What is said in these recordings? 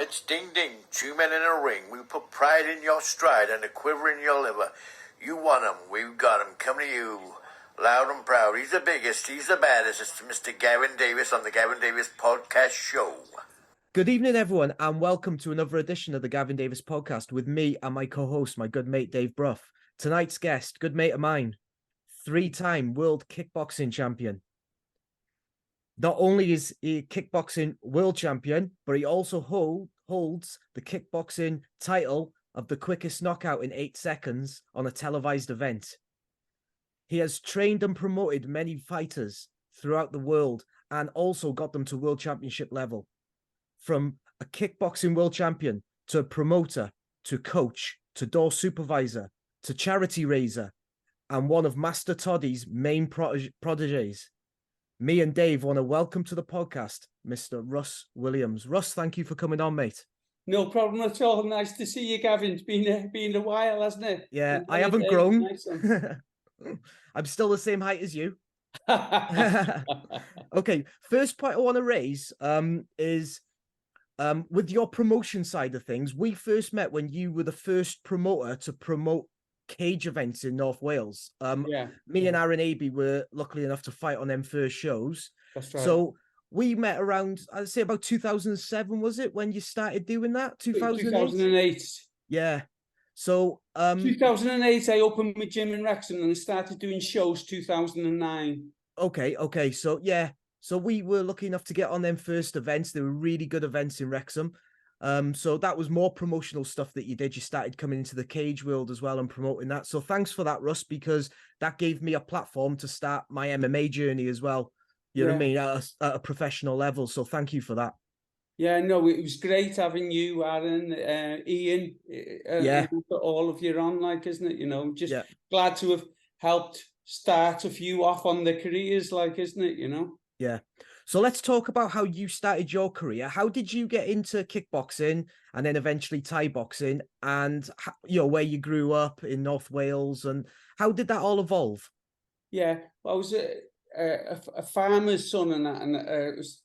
It's ding ding, two men in a ring. We put pride in your stride and a quiver in your liver. You want 'em, we've got 'em, coming to you. Loud and proud, he's the biggest, he's the baddest. It's Mr. Gavin Davis on the Gavin Davis Podcast Show. Good evening, everyone, and welcome to another edition of the Gavin Davis Podcast with me and my co-host, my good mate, Dave Brough. Tonight's guest, good mate of mine, three-time world kickboxing champion. Not only is he a kickboxing world champion, but he also holds the kickboxing title of the quickest knockout in 8 seconds on a televised event. He has trained and promoted many fighters throughout the world and also got them to world championship level. From a kickboxing world champion to a promoter, to coach, to door supervisor, to charity raiser, and one of Master Toddy's main proteges. Me and Dave want to welcome to the podcast, Mr. Russ Williams. Russ, thank you for coming on, mate. No problem at all. Nice to see you, Gavin. It's been a while, hasn't it? Yeah, I haven't grown. Nice. I'm still the same height as you. Okay, first point I want to raise is with your promotion side of things. We first met when you were the first promoter to promote cage events in North Wales. Me and Aaron Abbey were lucky enough to fight on them first shows. That's right. So we met around, I'd say about 2007, was it, when you started doing that? 2008. Yeah. So 2008, I opened my gym in Wrexham and I started doing shows 2009. Okay. So yeah. So we were lucky enough to get on them first events. They were really good events in Wrexham. So that was more promotional stuff that you did. You started coming into the cage world as well and promoting that. So thanks for that, Russ, because that gave me a platform to start my MMA journey as well. You know what I mean? At a professional level. So thank you for that. Yeah, no, it was great having you, Aaron, Ian, all of you on, like, isn't it? You know, just glad to have helped start a few off on their careers, like, isn't it? You know? Yeah. So let's talk about how you started your career. How did you get into kickboxing and then eventually Thai boxing, and where you grew up in North Wales, and how did that all evolve? Yeah, well, I was a farmer's son, and I was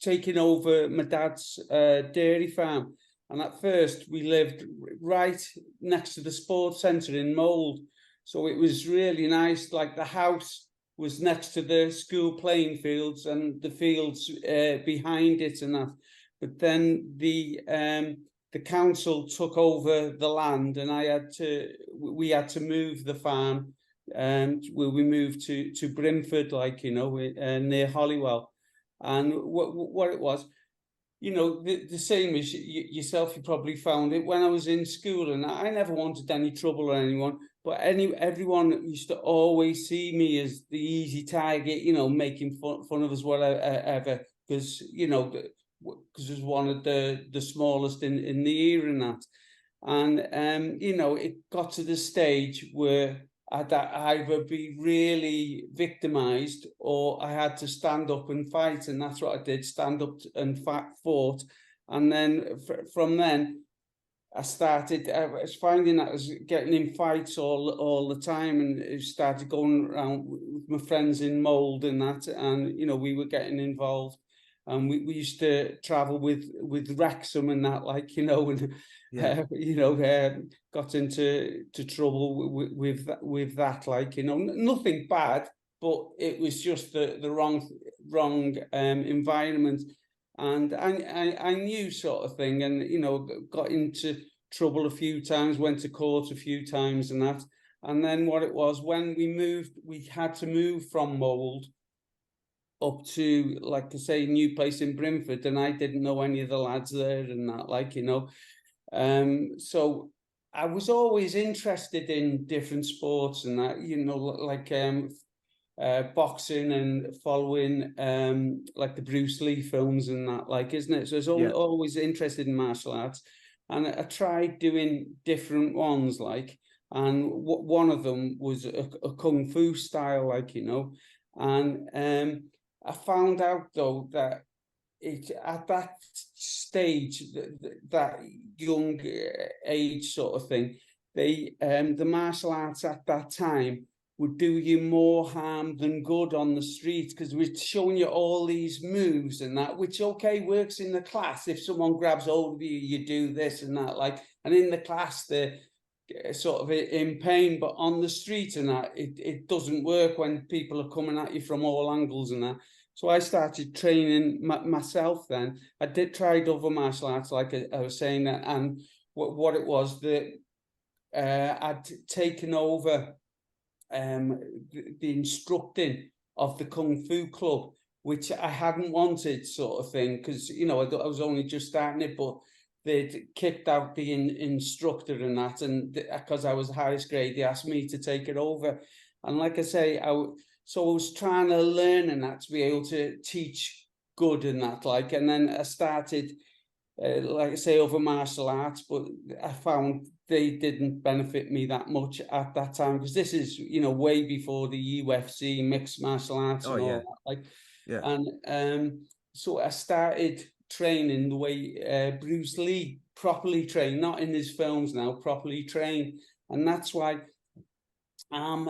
taking over my dad's dairy farm. And at first we lived right next to the sports centre in Mould. So it was really nice. Like, the house was next to the school playing fields and the fields behind it and that. But then the council took over the land, and we had to move the farm, and we moved to Brimford, like, near Holywell. And what it was, the same as yourself, you probably found it when I was in school, and I never wanted any trouble or anyone, but everyone used to always see me as the easy target, making fun of us, whatever, because because I was one of the smallest in the era and that. And it got to the stage where I'd either be really victimized or I had to stand up and fight, and that's what I did, stand up and fought. And then from then I was finding that I was getting in fights all the time, and I started going around with my friends in Mould and that, and we were getting involved. And we used to travel with Wrexham and that, like, and got into trouble with that, like, nothing bad, but it was just the wrong environment, and I knew, sort of thing, and got into trouble a few times, went to court a few times and that. And then what it was, when we had to move from Mould up to, like I say, new place in Brimford, and I didn't know any of the lads there and that, like, so I was always interested in different sports and that, like boxing and following like the Bruce Lee films and that, like, isn't it? So I was always interested in martial arts, and I tried doing different ones, like, and one of them was a kung fu style, like, and I found out, though, that at that stage, that young age sort of thing, the martial arts at that time would do you more harm than good on the street, because we're showing you all these moves and that, which okay works in the class. If someone grabs hold of you, you do this and that, like, and in the class they're sort of in pain, but on the street and that, it doesn't work when people are coming at you from all angles and that. So I started training myself then. I did try other martial arts, like I was saying, that, and what it was that I'd taken over the instructing of the Kung Fu Club, which I hadn't wanted, sort of thing, because, you know, I was only just starting it, but they'd kicked out the instructor and that, and because I was the highest grade, they asked me to take it over. And like I say, so I was trying to learn and that, to be able to teach good and that, like, and then I started, like I say, other martial arts, but I found they didn't benefit me that much at that time, because this is, you know, way before the UFC, mixed martial arts and all that, like, and so I started training the way Bruce Lee properly trained, not in his films now, properly trained, and that's why I'm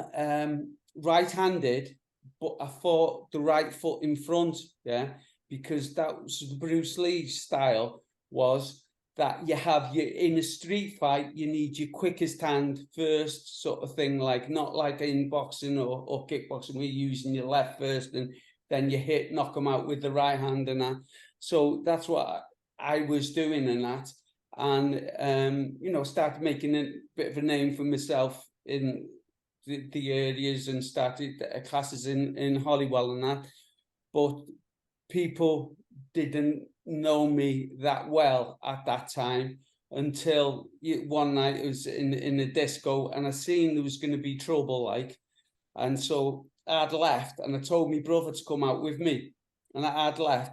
right-handed, but I fought the right foot in front, yeah, because that was the Bruce Lee style, was that you have your, in a street fight, you need your quickest hand first, sort of thing, like, not like in boxing or kickboxing, we're using your left first, and then you knock them out with the right hand and that. So that's what I was doing in that. And, you know, started making a bit of a name for myself in the areas, and started classes in Holywell and that. But people didn't know me that well at that time, until one night it was in a disco, and I seen there was going to be trouble, like, and so I'd left, and I told my brother to come out with me, and I'd left,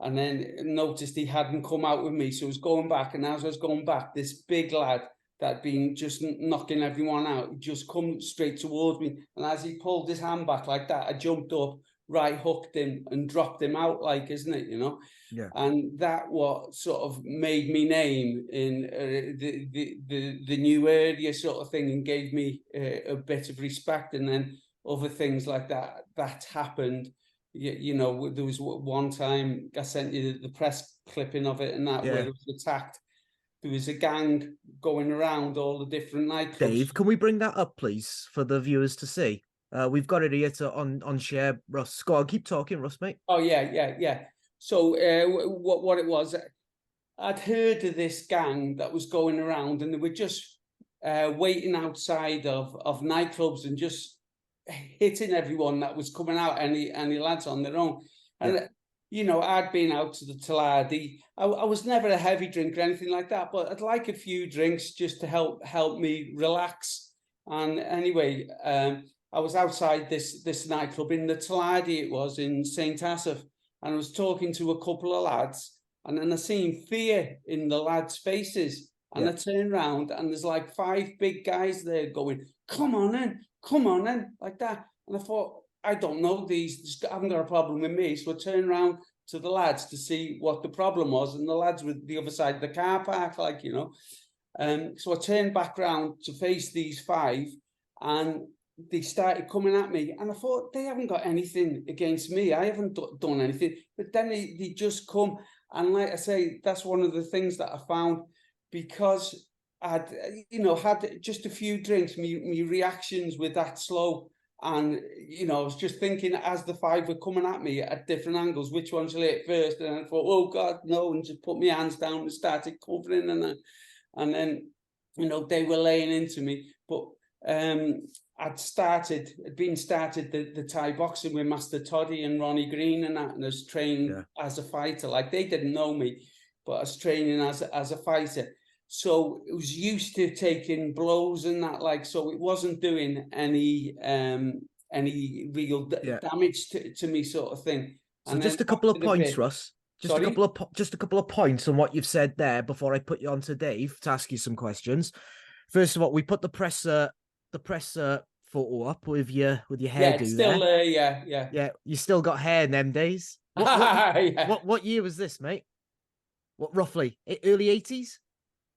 and then noticed he hadn't come out with me, so I was going back, and as I was going back, this big lad that'd been just knocking everyone out just come straight towards me, and as he pulled his hand back like that, I jumped up, right hooked him, and dropped him out, like, isn't it, you know? Yeah. And that what sort of made me name in the new area, sort of thing, and gave me a bit of respect. And then other things like that happened. You know, there was one time I sent you the press clipping of it, and that, where it was attacked. There was a gang going around all the different nightclubs. Dave, can we bring that up, please, for the viewers to see? We've got it here on share. Russ, go on, keep talking, Russ, mate. Oh yeah. So what it was, I'd heard of this gang that was going around, and they were just waiting outside of nightclubs and just hitting everyone that was coming out, any lads on their own. And you know, I'd been out to the Taladi. I was never a heavy drinker or anything like that, but I'd like a few drinks just to help me relax. And anyway, I was outside this nightclub in the Taladi, it was in St. Asaph, and I was talking to a couple of lads, and then I seen fear in the lads' faces, and I turned around, and there's like 5 big guys there going, come on in, like that. And I thought, I don't know, these haven't got a problem with me. So I turned around to the lads to see what the problem was, and the lads were the other side of the car park, like, you know. So I turned back around to face these 5, and they started coming at me, and I thought, they haven't got anything against me. I haven't done anything. But then they just come, and like I say, that's one of the things that I found, because I'd, you know, had just a few drinks, me reactions were that slow. And, you know, I was just thinking, as the 5 were coming at me at different angles, which one shall I hit first? And I thought, oh God, no, and just put my hands down and started covering, and then, you know, they were laying into me. But had been started the Thai boxing with Master Toddy and Ronnie Green and that, and I was trained as a fighter. Like, they didn't know me, but I was training as a fighter. So it was used to taking blows and that, like, so it wasn't doing any real damage to me, sort of thing. So and just a couple of points, Russ. Just a couple of points on what you've said there before I put you on to Dave to ask you some questions. First of all, we put the press photo up with your hairdo. Yeah, it's still there. Yeah. You still got hair in them days. What year was this, mate? What, roughly early 80s?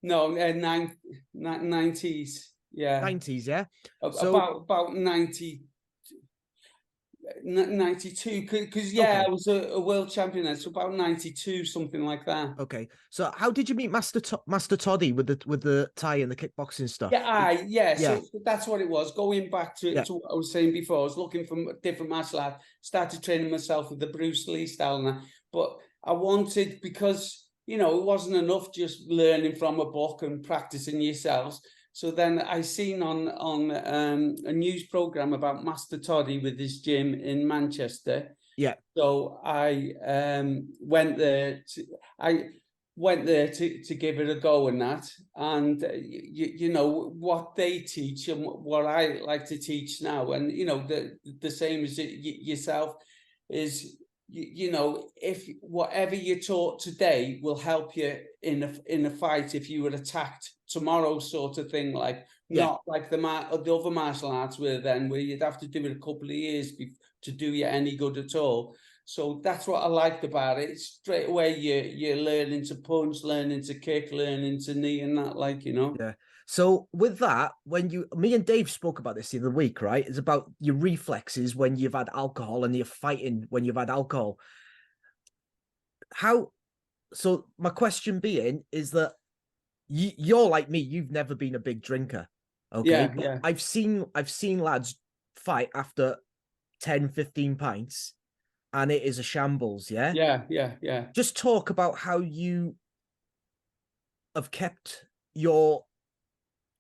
No, 90s. yeah. 90s, yeah. So About 92, because yeah, okay. I was a world champion then, so about 92, something like that. Okay, so how did you meet Master Toddy with the Thai and the kickboxing stuff? Yeah, Yeah, so that's what it was. Going back to yeah, what I was saying before, I was looking for different martial arts, started training myself with the Bruce Lee style and that, but I wanted, because, you know, it wasn't enough just learning from a book and practicing yourselves. So then I seen on a news program about Master Toddy with his gym in Manchester. yeah, So I went there to give it a go and that, and you know what they teach and what I like to teach now, and you know the same as yourself is, you know, if whatever you're taught today will help you in a fight if you were attacked tomorrow, sort of thing, like yeah. not like the other martial arts where you'd have to do it a couple of years to do you any good at all. So that's what I liked about it. It's straight away you're learning to punch, learning to kick, learning to knee and that, like, you know. Yeah. So with that, me and Dave spoke about this the other week, right? It's about your reflexes when you've had alcohol and you're fighting when you've had alcohol. So my question being is that you're like me, you've never been a big drinker. Okay. Yeah, But yeah. I've seen lads fight after 10, 15 pints and it is a shambles, yeah? Yeah. Just talk about how you have kept your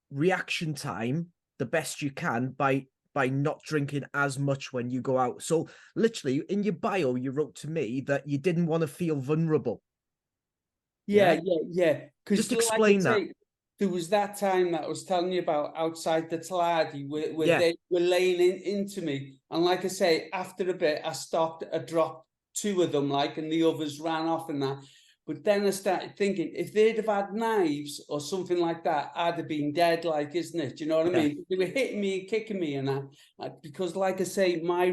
reaction time the best you can by not drinking as much when you go out. So literally in your bio, you wrote to me that you didn't want to feel vulnerable. Yeah, Yeah. Because, Just like I explain that. say, there was that time that I was telling you about outside the Tladi where Yeah. they were laying into me. And like I say, after a bit, I stopped, I dropped two of them, like, and the others ran off and that. But then I started thinking, if they'd have had knives or something like that, I'd have been dead, like, isn't it? Do you know what I Yeah. mean? They were hitting me and kicking me and that. Because, like I say, my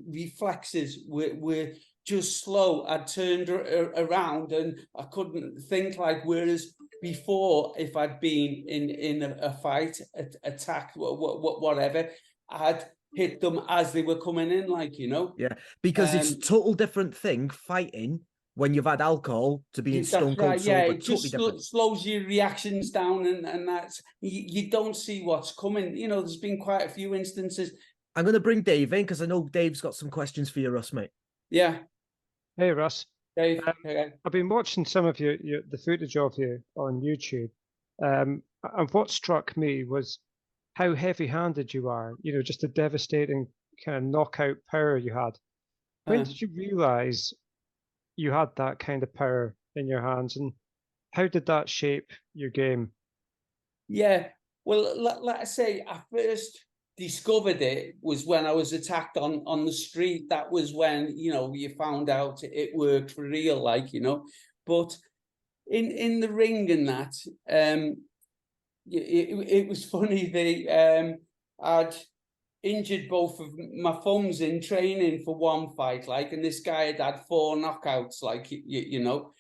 reflexes were just slow. I turned around and I couldn't think, like, whereas before, if I'd been in a fight, attack, whatever, I'd hit them as they were coming in, like, you know. Yeah. Because it's a total different thing fighting when you've had alcohol to being stone That's cold right. Yeah, sober. it Totally just different. slows your reactions down, and that's you don't see what's coming. You know, there's been quite a few instances. I'm going to bring Dave in because I know Dave's got some questions for you, Russ, mate. Yeah, Hey Russ, Dave. I've been watching some of the footage of you on YouTube, and what struck me was how heavy-handed you are. You know, just a devastating kind of knockout power you had. When did you realize you had that kind of power in your hands, and how did that shape your game? Yeah, well, like I say, I first discovered it was when I was attacked on the street. That was when, you know, you found out it worked for real, like, you know. But in the ring and that, it was funny. I'd injured both of my thumbs in training for one fight, like, and this guy had 4 knockouts, like, you know,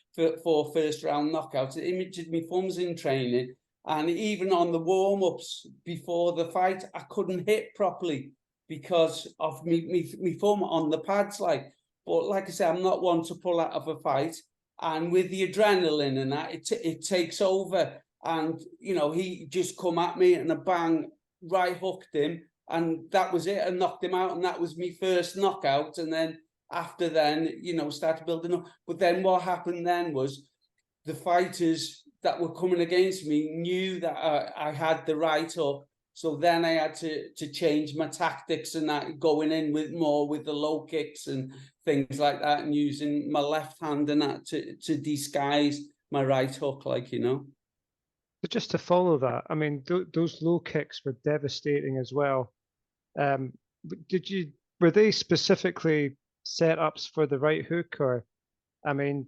for first round knockouts. It injured my thumbs in training. And even on the warm-ups before the fight, I couldn't hit properly because of me thumb on the pads, like. But like I said, I'm not one to pull out of a fight. And with the adrenaline and that, it takes over. And, you know, he just come at me and a bang, right hooked him. And that was it. I knocked him out. And that was my first knockout. And then after then, you know, started building up. But then what happened then was the fighters that were coming against me knew that I had the right hook. So then I had to change my tactics and that, going in with the low kicks and things like that, and using my left hand and that to disguise my right hook, like, you know. But just to follow that, I mean, those low kicks were devastating as well. Were they specifically setups for the right hook, or, I mean,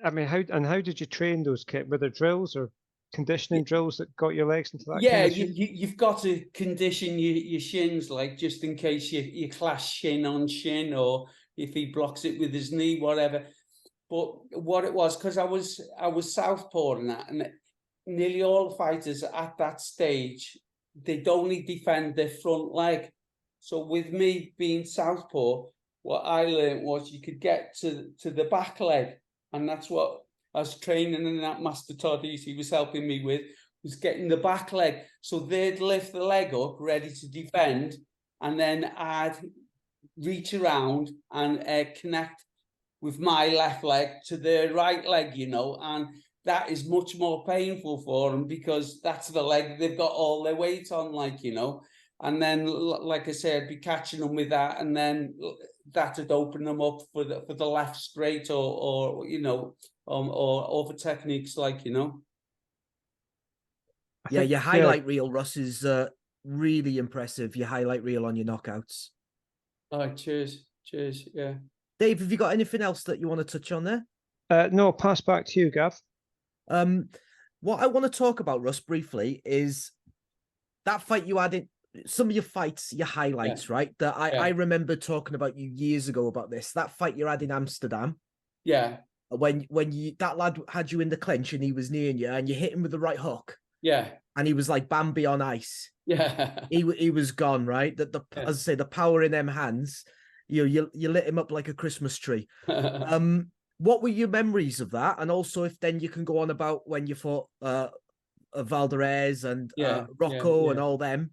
how did you train those kicks? Were there drills or conditioning drills that got your legs into that Yeah, kind of shape? you've got to condition your shins, like, just in case you clash shin on shin, or if he blocks it with his knee, whatever. But what it was, because I was southpaw and that, and nearly all fighters at that stage, they'd only defend their front leg. So with me being southpaw, what I learned was you could get to the back leg, and that's what I was training in that Master Toddies he was helping me with, was getting the back leg. So they'd lift the leg up, ready to defend, and then I'd reach around and connect with my left leg to their right leg, you know, and that is much more painful for them because that's the leg they've got all their weight on, like, you know. And then, like I said, I'd be catching them with that, and then that would open them up for the left straight or you know, or other techniques, like, you know. Yeah, your highlight reel, Russ, is really impressive. Your highlight reel on your knockouts. Oh, cheers, yeah. Dave, have you got anything else that you want to touch on there? No, pass back to you, Gav. What I want to talk about, Russ, briefly, is that fight you had in some of your fights, your highlights, right? That I remember talking about you years ago about this. That fight you had in Amsterdam. Yeah. When that lad had you in the clinch and he was near you and you hit him with the right hook. Yeah. And he was like Bambi on ice. Yeah. He was gone, right? That as I say, the power in them hands, you lit him up like a Christmas tree. What were your memories of that? And also, if then you can go on about when you fought Valderez and Rocco and all them,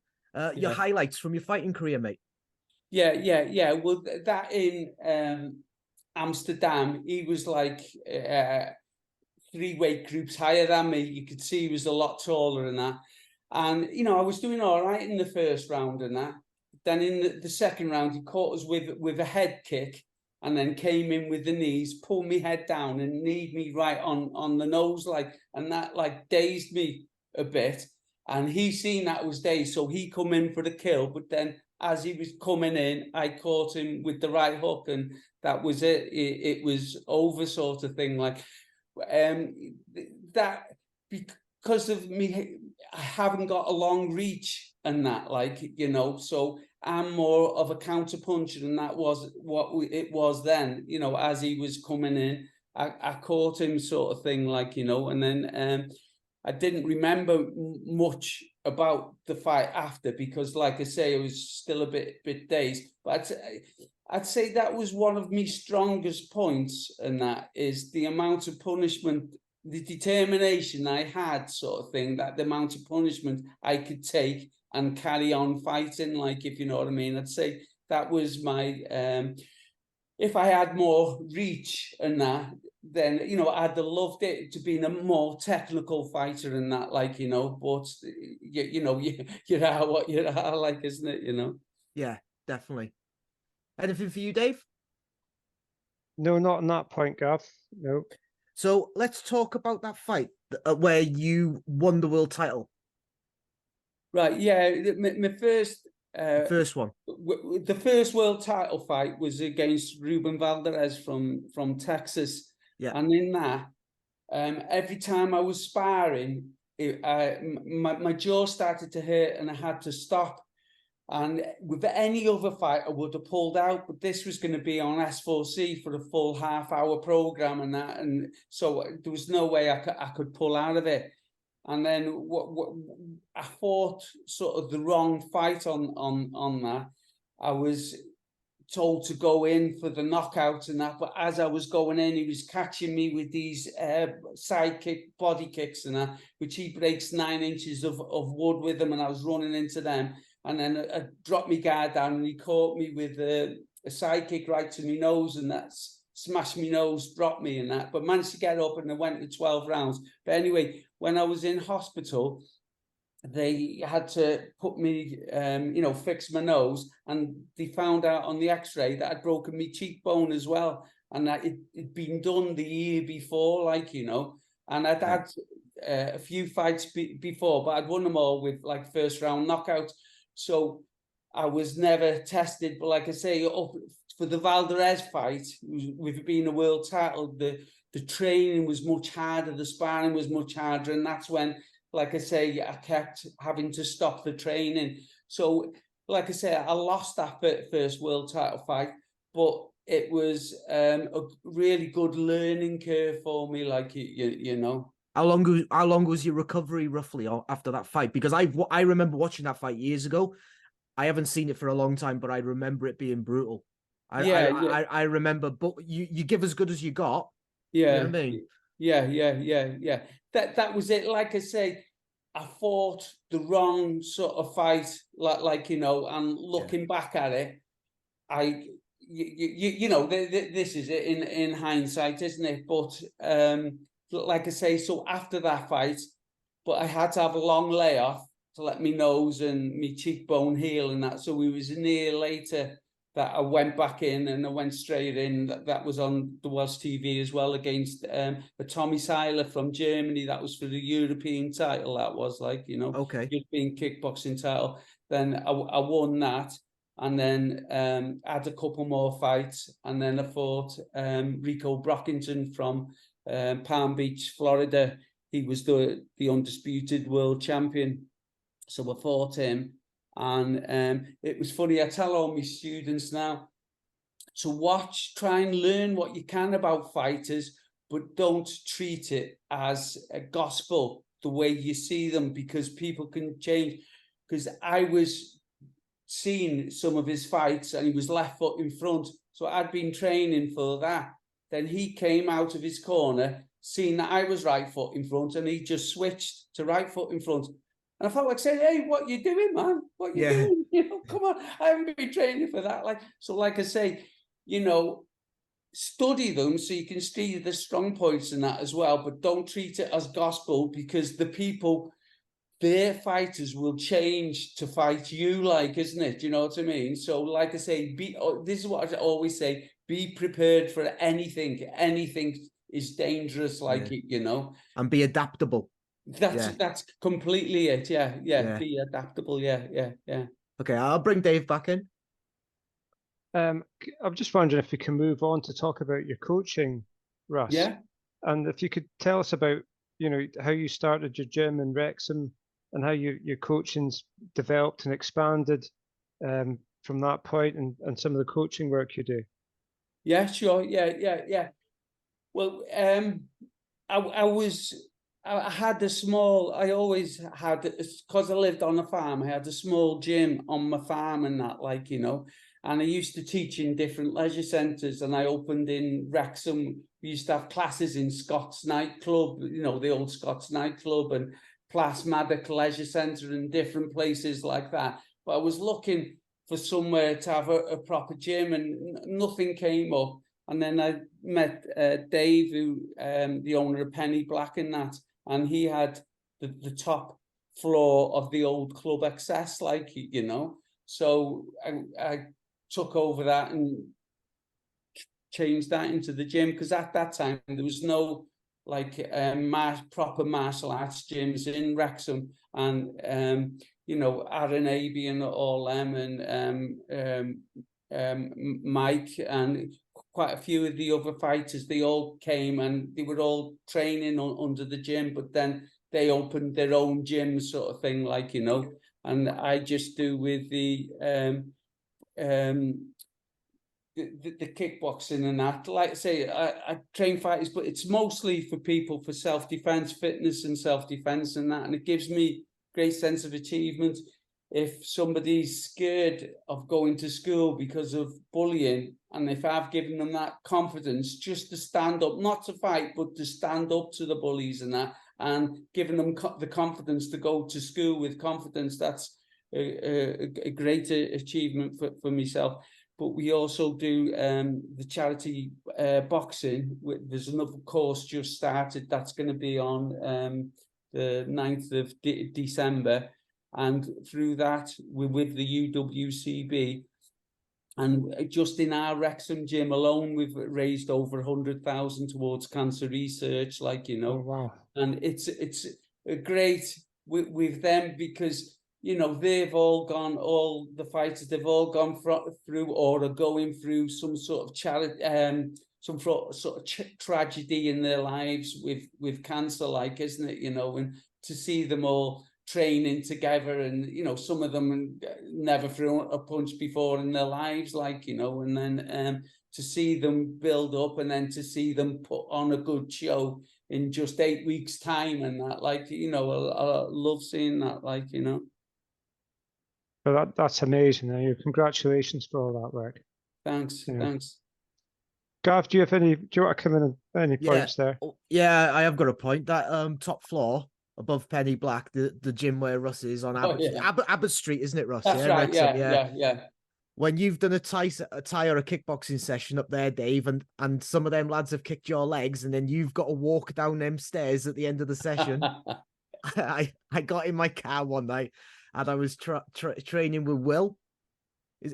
your highlights from your fighting career, mate. Yeah. Well, that in Amsterdam, he was like 3 weight groups higher than me. You could see he was a lot taller than that. And, you know, I was doing all right in the first round and that. Then in the second round, he caught us with a head kick and then came in with the knees, pulled me head down and kneed me right on the nose, like, and that like dazed me a bit. And he seen that was dazed, so he come in for the kill. But then as he was coming in, I caught him with the right hook, and that was it. It was over, sort of thing. Like that, because of me, I haven't got a long reach and that, like, you know, so I'm more of a counter puncher, and that was what it was then, you know, as he was coming in, I caught him, sort of thing, like, you know. And then I didn't remember much about the fight after because, like I say, I was still a bit dazed. But I'd say that was one of my strongest points, and that is the amount of punishment, the determination I had, sort of thing, that the amount of punishment I could take and carry on fighting, like, if you know what I mean. I'd say that was my, if I had more reach and that, then, you know, I'd have loved it to be a more technical fighter and that, like, you know, but, you know, you are what you are, like, isn't it, you know? Yeah, definitely. Anything for you, Dave? No, not on that point, Gav. No. So let's talk about that fight where you won the world title. Right, yeah, my first... first one. The first world title fight was against Ruben Valderez from Texas. Yeah. And in that, every time I was sparring, my jaw started to hurt and I had to stop. And with any other fight, I would have pulled out, but this was going to be on S4C for a full half-hour program and that, and so there was no way I could pull out of it. And then I fought sort of the wrong fight on that. I was told to go in for the knockout and that, but as I was going in, he was catching me with these side kick, body kicks and that, which he breaks 9 inches of wood with them, and I was running into them. And then I dropped my guard down, and he caught me with a side kick right to my nose, and that smashed my nose, dropped me and that, but managed to get up, and I went to 12 rounds. But anyway, when I was in hospital, they had to put me, you know, fix my nose, and they found out on the x-ray that I'd broken my cheekbone as well, and that it'd been done the year before, like, you know, and I'd had a few fights before, but I'd won them all with like first round knockouts. So I was never tested, but like I say, up for the Valderez fight, with it being a world title, the training was much harder, the sparring was much harder, and that's when, like I say, I kept having to stop the training. So, like I say, I lost that first world title fight, but it was a really good learning curve for me, like, you know. How long was your recovery roughly after that fight? Because I remember watching that fight years ago. I haven't seen it for a long time, but I remember it being brutal. Yeah, I remember, but you give as good as you got. You know yeah, what I mean? yeah. That was it. Like I say, I fought the wrong sort of fight, like you know, and looking back at it, this is it in hindsight, isn't it? But like I say, so after that fight, but I had to have a long layoff to let me nose and me cheekbone heal and that. So it was a year later that I went back in, and I went straight in. That was on the Welsh TV as well, against the Tommy Seiler from Germany. That was for the European title. That was, like, you know, Okay. European kickboxing title. Then I won that, and then had a couple more fights, and then I fought Rico Brockington from Palm Beach, Florida. He was the undisputed world champion, so I fought him. And it was funny, I tell all my students now to try and learn what you can about fighters, but don't treat it as a gospel the way you see them, because people can change. Because I was seeing some of his fights and he was left foot in front, so I'd been training for that. Then he came out of his corner, seeing that I was right foot in front, and he just switched to right foot in front. And I felt like saying, "Hey, what you doing, man? What you doing? You know, come on, I haven't been training for that." Like I say, you know, study them so you can see the strong points in that as well, but don't treat it as gospel, because the people, their fighters will change to fight you, like, isn't it? You know what I mean? So, like I say, this is what I always say: be prepared for anything. Anything is dangerous, like it, you know. And be adaptable. That's completely it. Yeah. Yeah. Be adaptable. Yeah. Okay, I'll bring Dave back in. I'm just wondering if we can move on to talk about your coaching, Russ. Yeah. And if you could tell us about, you know, how you started your gym in Wrexham and how your coaching's developed and expanded from that point, and some of the coaching work you do. Yeah, sure. Yeah. Well, I had a small, I always had, because I lived on a farm, I had a small gym on my farm and that, like, you know, and I used to teach in different leisure centres, and I opened in Wrexham. We used to have classes in Scott's nightclub, you know, the old Scott's nightclub, and Plas Leisure Centre, and different places like that. But I was looking for somewhere to have a proper gym, and nothing came up. And then I met Dave, who the owner of Penny Black and that, and he had the top floor of the old Club Excess, like, you know. So I took over that and changed that into the gym, because at that time there was no like proper martial arts gyms in Wrexham, and you know, Aaron Abbey and all them, and Mike and quite a few of the other fighters, they all came and they were all training under the gym, but then they opened their own gym, sort of thing, like, you know. And I just do with the kickboxing and that. Like I say, I train fighters, but it's mostly for people for self-defense, fitness and self-defense and that. And it gives me great sense of achievement. If somebody's scared of going to school because of bullying, and if I've given them that confidence just to stand up, not to fight, but to stand up to the bullies and that, and giving them the confidence to go to school with confidence, that's a great achievement for myself. But we also do the charity boxing. There's another course just started that's going to be on the 9th of December. And through that, we're with the UWCB. And just in our Wrexham gym alone, we've raised over 100,000 towards cancer research, like, you know. Oh, wow. And it's a great with them, because, you know, they've all gone, all the fighters, they've all gone through or are going through some sort of charity, some sort of tragedy in their lives with cancer, like, isn't it, you know. And to see them all training together, and, you know, some of them never threw a punch before in their lives, like, you know, and then to see them build up, and then to see them put on a good show, in just 8 weeks' time, and that, like, you know, I love seeing that, like, you know. But that's amazing. Congratulations for all that work. Thanks, Yeah. thanks. Gav, do you want to come in on any points there? Yeah, I have got a point. That top floor above Penny Black, the gym where Russ is on Abbott Street, isn't it, Russ? That's yeah, right. Wrexham, Yeah. When you've done a tie or a kickboxing session up there, Dave, and some of them lads have kicked your legs, and then you've got to walk down them stairs at the end of the session. I got in my car one night and I was training with Will.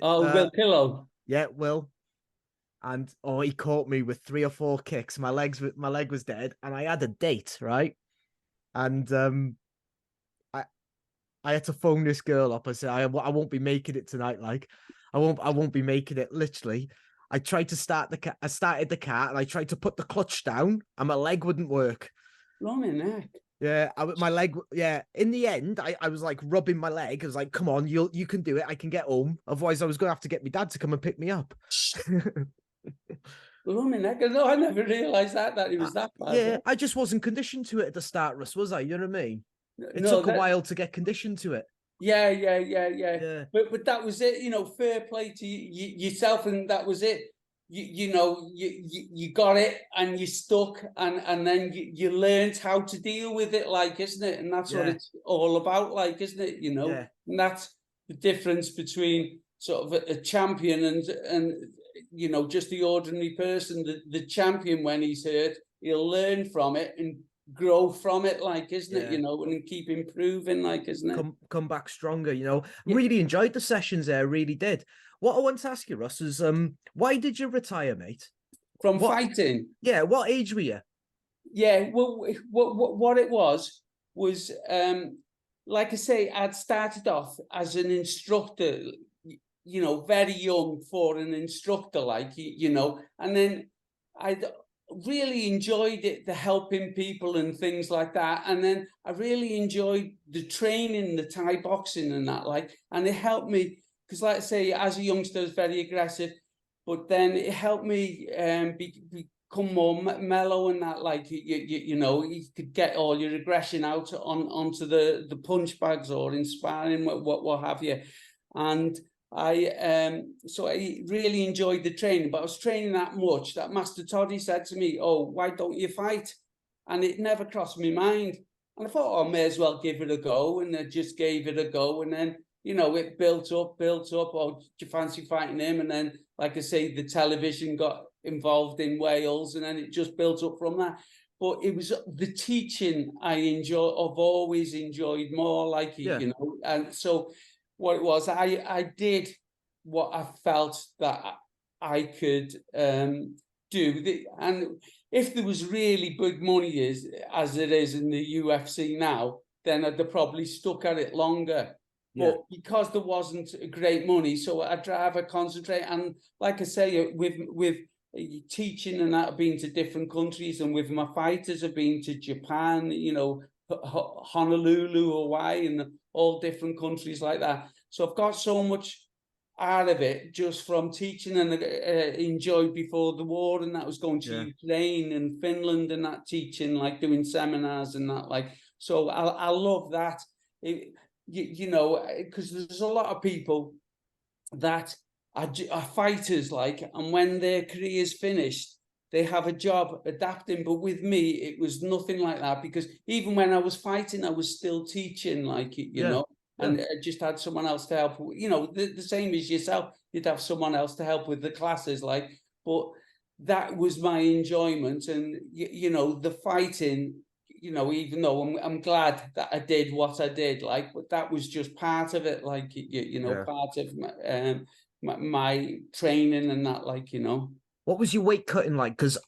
Will Pillow. Yeah, Will. And he caught me with 3 or 4 kicks. My leg was dead, and I had a date, right? And I had to phone this girl up. I said, I won't be making it tonight. Like, I won't be making it. Literally, I tried to start the car. I started the car, and I tried to put the clutch down, and my leg wouldn't work. Blimey neck. Yeah, my leg. Yeah, in the end, I was like rubbing my leg. I was like, "Come on, you can do it. I can get home. Otherwise, I was going to have to get my dad to come and pick me up." Blimey neck. No, I never realised that it was that bad. Yeah, I just wasn't conditioned to it at the start, Russ, was I? You know what I mean? It No, took a while to get conditioned to it. Yeah. Yeah. But that was it, you know, fair play to yourself, and that was it. You know, you got it, and you stuck, and then you learned how to deal with it, like, isn't it? And that's what Yeah. it's all about, like, isn't it? You know, Yeah. and that's the difference between sort of a champion and you know, just the ordinary person. The champion, when he's hurt, he'll learn from it and grow from it, like, isn't it? Yeah. You know, and keep improving, like, isn't it? Come back stronger, you know. Yeah. Really enjoyed the sessions there, really did. What I want to ask you, Russ, is why did you retire, mate? From fighting? Yeah, what age were you? Yeah, well, what it was, like I say, I'd started off as an instructor, you know, very young for an instructor, like, you know, and then I'd really enjoyed it, the helping people and things like that. And then I really enjoyed the training, the Thai boxing and that, like, and it helped me, because like I say, as a youngster, I was very aggressive, but then it helped me become more mellow and that, like, you know, you could get all your aggression out onto the punch bags or in sparring, what have you. And so I really enjoyed the training, but I was training that much that Master Toddy said to me, "Oh, why don't you fight?" And it never crossed my mind. And I thought, oh, I may as well give it a go. And I just gave it a go. And then, you know, it built up. Oh, do you fancy fighting him? And then, like I say, the television got involved in Wales, and then it just built up from that. But it was the teaching I've always enjoyed more, like, you know. And so what it was, I did what I felt that I could do. And if there was really big money, as it is in the UFC now, then I'd have probably stuck at it longer. Yeah. But because there wasn't great money, so I'd rather concentrate. And like I say, with teaching and that, I've been to different countries, and with my fighters, I've been to Japan, you know, Honolulu, Hawaii, and all different countries like that. So I've got so much out of it just from teaching, and enjoyed before the war, and that was going to Ukraine and Finland and that, teaching, like doing seminars and that, like. So I love that. You know, because there's a lot of people that are fighters, like, and when their career's finished, they have a job adapting. But with me, it was nothing like that, because even when I was fighting, I was still teaching, like, you know, and I just had someone else to help. You know, the same as yourself, you'd have someone else to help with the classes, like. But that was my enjoyment, and you know, the fighting. You know, even though I'm glad that I did what I did, like, but that was just part of it, like, you know, part of my training and that, like, you know. What was your weight cutting like? Because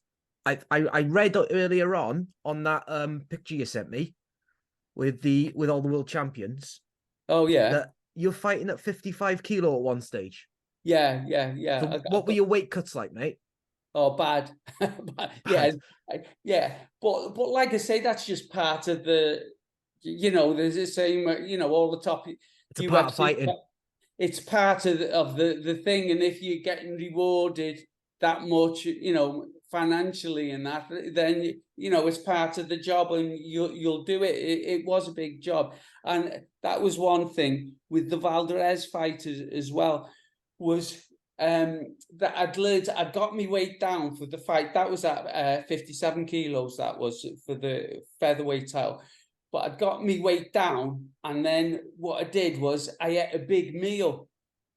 I read earlier on that picture you sent me with all the world champions. Oh yeah, that you're fighting at 55 kilo at one stage. Yeah. So what were your weight cuts like, mate? Oh, bad. Yeah. But like I say, that's just part of the, you know, there's the same, you know, all the top. It's a part of fighting. It's part of the thing. And if you're getting rewarded that much, you know, financially and that, then, you know, it's part of the job and you'll do it. It was a big job. And that was one thing with the Valdez fight as well, was that I'd got my weight down for the fight. That was at 57 kilos, that was for the featherweight title. But I'd got my weight down, and then what I did was I ate a big meal,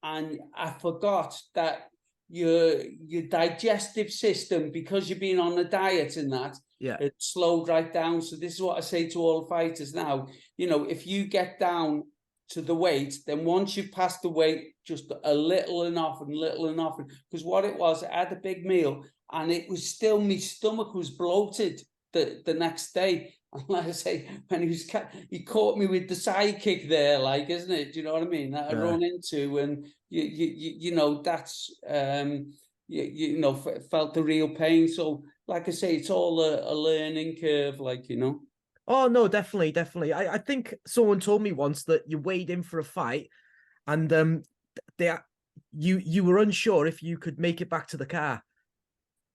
and I forgot that your digestive system, because you've been on a diet and that, it slowed right down. So this is what I say to all fighters now. You know, if you get down to the weight, then once you've passed the weight, just a little and often, because what it was, I had a big meal, and it was still, my stomach was bloated the next day. And like I say, when he caught me with the sidekick there, like, isn't it? Do you know what I mean? That I run into, and you know, that's you know, felt the real pain. So, like I say, it's all a learning curve, like, you know. Oh no, definitely. I think someone told me once that you weighed in for a fight, and you were unsure if you could make it back to the car.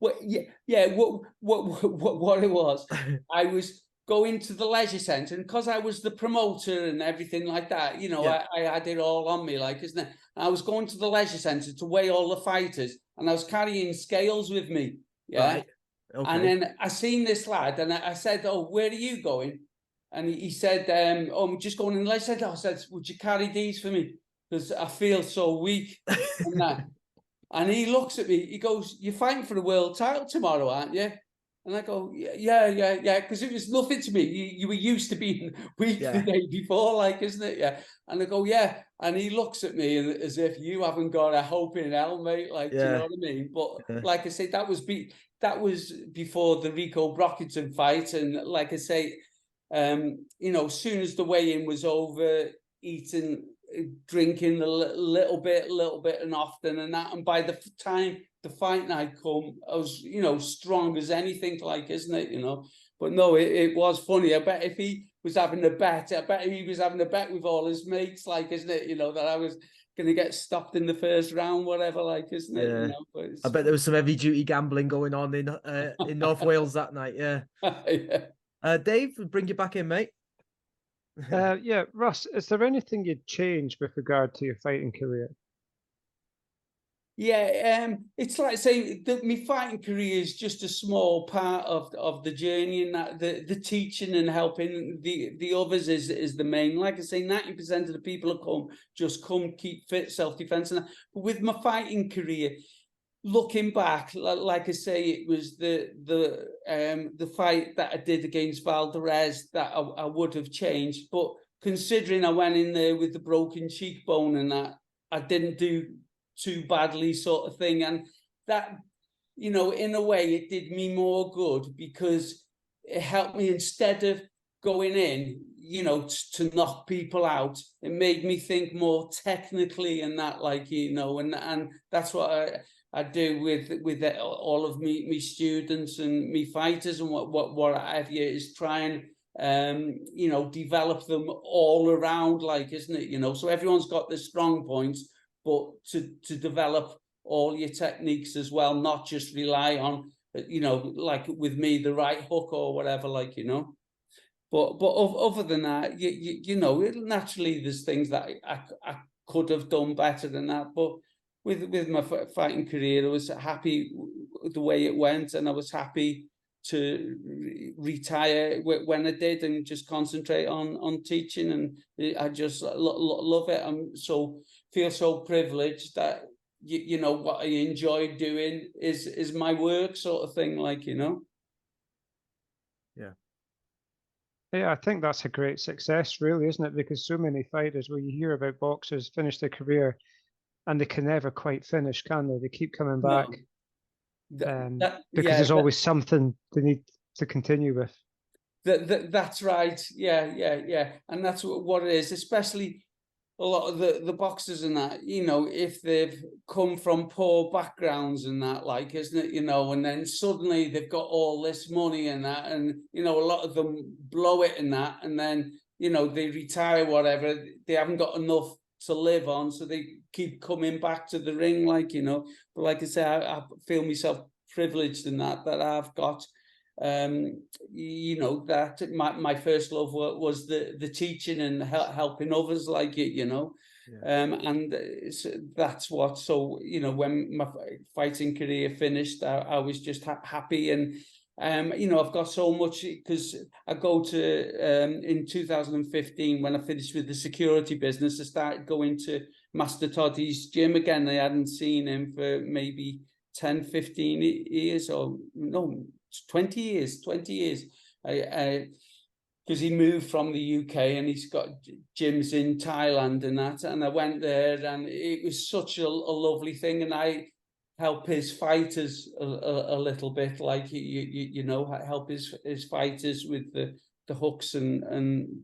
Well, yeah. What it was, I was going to the leisure centre, and because I was the promoter and everything like that, you know, I had it all on me, like, isn't it? I was going to the leisure centre to weigh all the fighters, and I was carrying scales with me. Yeah. Right. Okay. And then I seen this lad, and I said, "Oh, where are you going?" And he said, "Oh, I'm just going in the leisure centre." I said, "Would you carry these for me? Because I feel so weak." And that. And he looks at me, he goes, "You're fighting for the world title tomorrow, aren't you?" And I go, yeah, because it was nothing to me. You were used to being weak the day before, like, isn't it? Yeah. And I go, yeah. And he looks at me as if you haven't got a hope in hell, mate. Like, do you know what I mean? But like I say, that was before the Rico Brockington fight. And like I say, you know, as soon as the weigh-in was over, drinking a little bit and often and that, and by the time the fight night come, I was, you know, strong as anything, like, isn't it, you know? But no, it was funny. I bet if he was having a bet, with all his mates, like, isn't it, you know, that I was going to get stopped in the first round, whatever, like, isn't it, you know? But I bet there was some heavy duty gambling going on in North Wales that night. Dave, bring you back in, mate. Yeah, Russ, is there anything you'd change with regard to your fighting career? Yeah, it's like saying that my fighting career is just a small part of the journey, and that the teaching and helping the others is the main. Like I say, 90% of the people who come keep fit, self-defense, and that. But with my fighting career, looking back, like I say, it was the fight that I did against Valdez that I would have changed. But considering I went in there with the broken cheekbone and that, I didn't do too badly, sort of thing. And that, you know, in a way, it did me more good, because it helped me, instead of going in, you know, to knock people out, it made me think more technically and that, like, you know, and that's what I do with all of me students and me fighters, and what I have here is try and you know, develop them all around, like, isn't it, you know? So everyone's got their strong points, but to develop all your techniques as well, not just rely on, you know, like with me, the right hook or whatever, like, you know. But other than that, you know, naturally there's things that I could have done better than that. But with my fighting career, I was happy the way it went, and I was happy to retire when I did and just concentrate on teaching, and I just love it. I'm feel so privileged that you know, what I enjoy doing is my work, sort of thing, like, you know. Yeah, I think that's a great success, really, isn't it? Because so many fighters, well, you hear about boxers finish their career and they can never quite finish, can they? They keep coming back because there's always something they need to continue with. That's right. Yeah. And that's what it is, especially a lot of the boxers and that, you know, if they've come from poor backgrounds and that, like, isn't it, you know, and then suddenly they've got all this money and that, and, you know, a lot of them blow it and that, and then, you know, they retire, whatever, they haven't got enough to live on, so they keep coming back to the ring, like, you know. But like I say, I feel myself privileged in that I've got, you know, that my first love was the teaching and helping others like it, you know. And that's what, so, you know, when my fighting career finished, I was just happy. And you know, I've got so much, because I go to in 2015, when I finished with the security business, I started going to Master Toddy's gym again. I hadn't seen him for maybe 10, 15 years, or no, 20 years. Because he moved from the UK and he's got gyms in Thailand and that. And I went there, and it was such a lovely thing. And I help his fighters a little bit, like, you know, help his fighters with the hooks and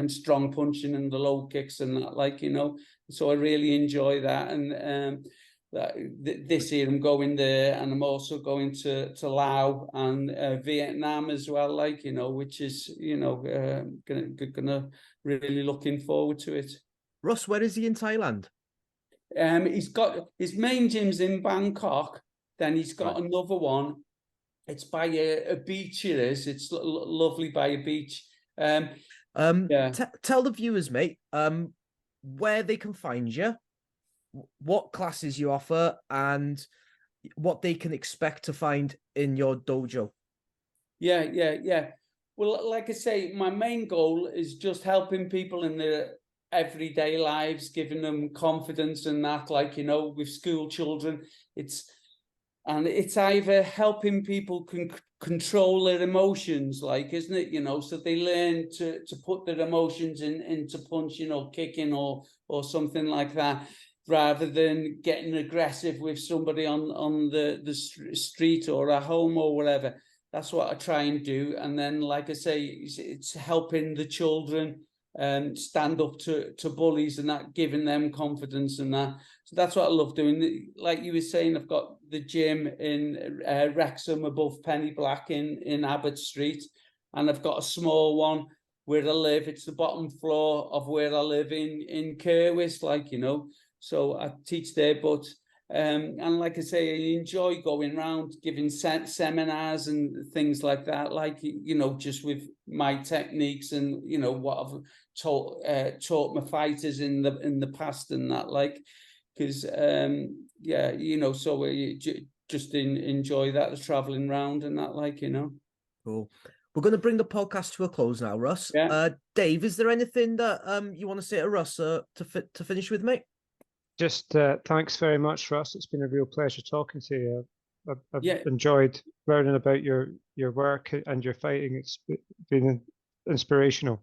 strong punching and the low kicks and that, like, you know. So I really enjoy that. And this year I'm going there, and I'm also going to Laos and Vietnam as well, like, you know, which is, you know, gonna really looking forward to it. Russ, where is he in Thailand? He's got his main gym's in Bangkok. Then he's got another one. It's by a beach. It is. It's lovely by a beach. Tell the viewers, mate, where they can find you, what classes you offer, and what they can expect to find in your dojo. Yeah. Well, like I say, my main goal is just helping people in their everyday lives, giving them confidence and that, like, you know, with school children. It's either helping people control their emotions, like, isn't it, you know, so they learn to put their emotions into punching or kicking or something like that, rather than getting aggressive with somebody on the street or at home or whatever. That's what I try and do. And then, like I say, it's helping the children stand up to bullies and that, giving them confidence and that. So that's what I love doing. Like you were saying, I've got the gym in Wrexham above Penny Black in Abbott Street, and I've got a small one where I live. It's the bottom floor of where I live in Kerwis, like, you know. So I teach there, but and like I say, I enjoy going around giving seminars and things like that, like, you know, just with my techniques and, you know, what I've taught my fighters in the past and that, like, because yeah, you know, so just enjoy that, the traveling around and that, like, you know. Cool. We're going to bring the podcast to a close now, Russ. Yeah. Dave, is there anything that you want to say to Russ to finish with, mate? Just thanks very much, Russ. It's been a real pleasure talking to you. I've enjoyed learning about your work and your fighting. It's been inspirational.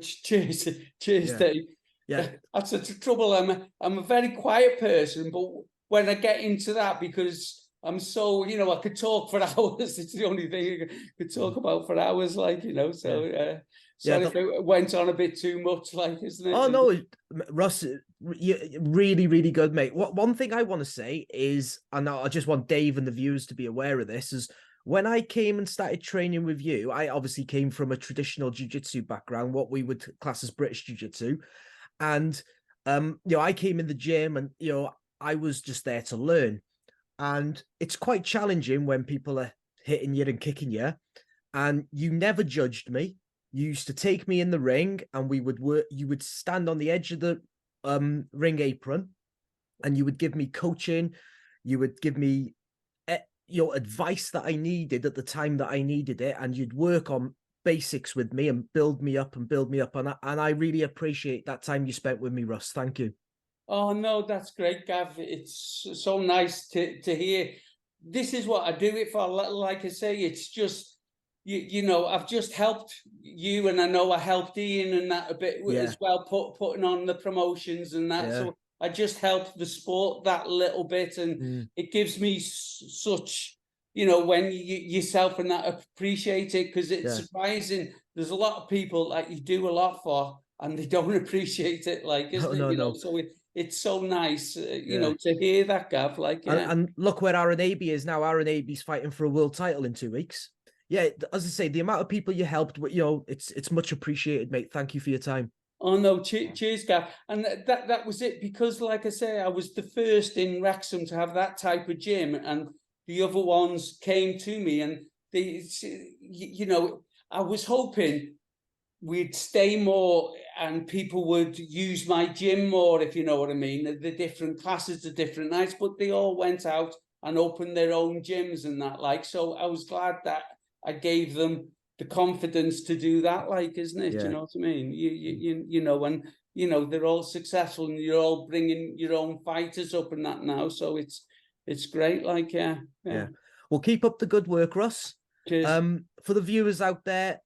Cheers, Dave. Yeah, that's the trouble. I'm a very quiet person, but when I get into that, because I'm so, you know, I could talk for hours. It's the only thing I could talk about for hours, like, you know. So sorry if it went on a bit too much, like, isn't it? Oh no, Russ, you're really, really good, mate. One thing I want to say is, and I just want Dave and the viewers to be aware of this, is when I came and started training with you, I obviously came from a traditional jiu-jitsu background, what we would class as British jiu-jitsu. And, you know, I came in the gym and, you know, I was just there to learn. And it's quite challenging when people are hitting you and kicking you. And you never judged me. You used to take me in the ring and we would work. You would stand on the edge of the ring apron and you would give me coaching. You would give me advice that I needed at the time that I needed it. And you'd work on basics with me and build me up. And I really appreciate that time you spent with me, Russ. Thank you. Oh, no, that's great, Gav. It's so nice to hear. This is what I do it for. Like I say, it's just, you know, I've just helped you, and I know I helped Ian and that a bit as well, putting on the promotions and that. So I just helped the sport that little bit, and it gives me such, you know, when yourself and that appreciate it, because it's surprising. There's a lot of people that you do a lot for, and they don't appreciate it, like, isn't it? You know, so it's so nice, you know, to hear that, Gav. Like, and look where Aaron Abbey is now. Aaron Abbey's fighting for a world title in 2 weeks. Yeah, as I say, the amount of people you helped, you know, it's much appreciated, mate. Thank you for your time. Oh no, cheers, Gav. And that was it, because, like I say, I was the first in Wrexham to have that type of gym, and the other ones came to me, and they, you know, I was hoping we'd stay more and people would use my gym more, if you know what I mean, the different classes, the different nights, but they all went out and opened their own gyms and that, like, so I was glad that I gave them the confidence to do that, like, isn't it? Yeah. You know what I mean? You know, and you know, they're all successful and you're all bringing your own fighters up and that now, so it's great, like, yeah. Well, keep up the good work, Russ. Cheers. For the viewers out there,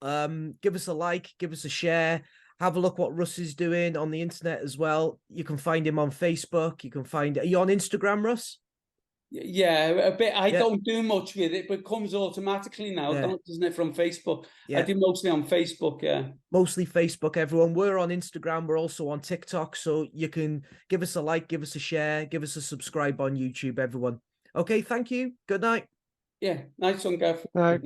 give us a like, give us a share, have a look what Russ is doing on the internet as well. You can find him on Facebook. You can find, are you on Instagram, Russ? Yeah, a bit. I don't do much with it, but it comes automatically now, Yeah. doesn't it, from Facebook? Yeah. I do mostly on Facebook, yeah. Mostly Facebook, everyone. We're on Instagram. We're also on TikTok. So you can give us a like, give us a share, give us a subscribe on YouTube, everyone. Okay, thank you. Good night. Yeah, nice one, Gav. Right.